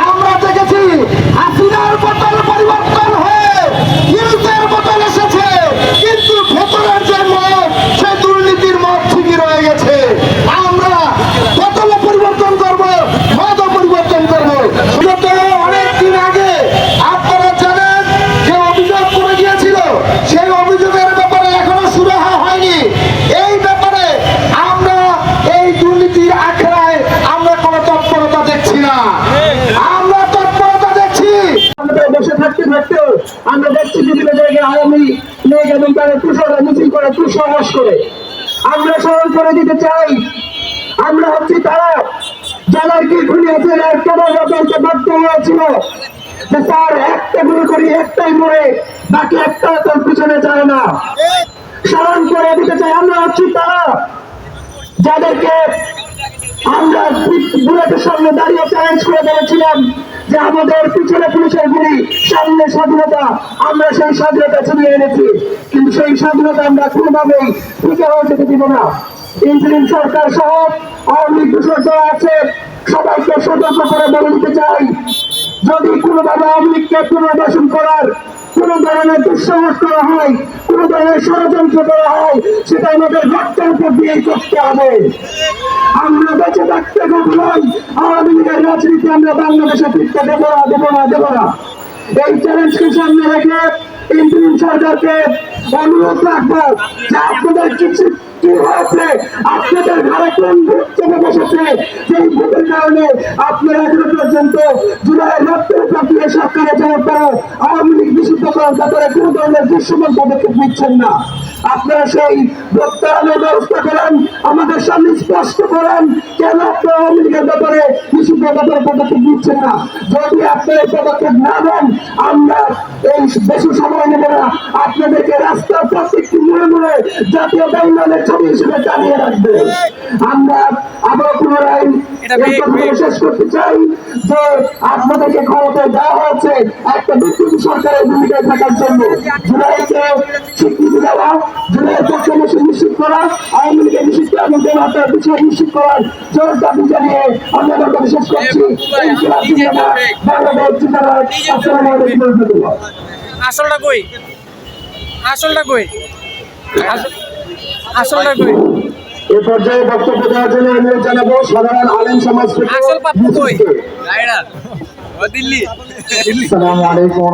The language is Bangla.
আমরা দেখেছি হাসিনার বোতল পরিবর্তন হয়ে ইউরোপের বোতল এসেছে, কিন্তু ভেতরের যে মদ সে দুর্নীতির মদ ঠিকই রয়ে গেছে। আমরা বোতল পরিবর্তন করব, মদও পরিবর্তন করব। অনেকদিন আগে আপনারা জানেন যে অভিযোগ করে গিয়েছিল, সেই অভিযোগের ব্যাপারে এখনো সুরাহা হয়নি। এই ব্যাপারে আমরা এই দুর্নীতির আখড়ায় আমরা কোনো তৎপরতা দেখছি না, আমরা তৎপরতা দেখছি। আমরা বসে থাকতে থাকতেও আমরা দেখছি বিভিন্ন জায়গায় আওয়ামী লীগ এবং তাদের তুষার মিছিল করে দুঃসাহস করে। আমরা স্মরণ করে দিতে চাই, আমরা হচ্ছি তারা যাদেরকে খুলিয়েছে একটা বলতে বাধ্য হয়েছিল যে স্যার একটা গুলি করি একটাই মরে, বাকি একটা তার পিছনে যায় না। স্মরণ করে দিতে চাই, আমরা হচ্ছি তারা যাদেরকে আমরা বুলেটের সামনে দাঁড়িয়ে চ্যালেঞ্জ করে বলেছিলাম যে আমাদের পিছনে পুলিশের গুলি, সামনে স্বাধীনতা, আমরা সেই স্বাধীনতা ছিনিয়ে এনেছি, কিন্তু সেই স্বাধীনতা আমরা কোনোভাবেই ফিকে হয়ে যেতে দিব না। ইন্টারিম সরকার সহ আওয়ামী লীগ দূষণ আছে, সবাইকে সতর্ক করে বলে দিতে চাই, যদি কোনোভাবে আওয়ামী লীগকে পুনর্বাসন করার কোন ধরনের দুঃসাহস করা হয়, কোন ধরনের ষড়যন্ত্র করা হয়, সেটা আমাদের রক্তের উপর দিয়েই করতে হবে। আমরা বেঁচে থাকতে নয়, আওয়ামী লীগের রাজনীতি আমরা বাংলাদেশে ফিরতে দেব না, দেব না, দেব না। এই চ্যালেঞ্জকে সামনে রেখে ইন্টারিম সরকারকে অনুরোধ রাখবো যে আপনাদের কিছু কি হয়েছে, আপনাদের ঘরে কোন ভোট চেপে বসেছে, সেই ভোটের কারণে আপনারা এখনো পর্যন্ত জুলাইয়ের রক্তের উপর দিয়ে সরকারে যাওয়ার পরে আওয়ামী লীগ নিষিদ্ধ করার ব্যাপারে কোনো ধরনের দৃশ্যমান পদক্ষেপ নিচ্ছেন না। আপনারা সেই প্রত্যাহারের ব্যবস্থা করেন, আমাদের সামনে স্পষ্ট করেন কেন আপনারা আওয়ামী লীগের ব্যাপারে নিষিদ্ধ ব্যাপারে পদক্ষেপ নিচ্ছেন না। যদি আপনারা পদক্ষেপ না নেন, আমরা এই বেশি সময় নেব না, আপনাদেরকে রাস্তার প্রত্যেকটি মোড়ে মোড়ে জাতীয় আন্দোলনের ছবি হিসেবে টানিয়ে রাখবে। আমরা আবার পুনরায় শেষ করতে চাই যে আপনাদেরকে ক্ষমতায় দেওয়া হয়েছে একটা নতুন সরকারের ভূমিকায় থাকার জন্য। জুলাইকে স্বীকৃতি দেওয়া, জুলাইয়ের পক্ষে নিশ্চিত করা, আওয়ামী লীগের নিষিদ্ধ এবং জনতার বিষয় নিশ্চিত করার জোর দাবি জানিয়ে আমরা কথা শেষ করছি। আসলটা কই, আসলটা কই, আসলটা কই? এ পর্যায়ে বক্তব্য দেওয়ার জন্য অনুরোধ জানাবো সাধারণ আলেম সমাজ থেকে। আসল পাপ্পু কই? দিল্লি। আসসালামু আলাইকুম।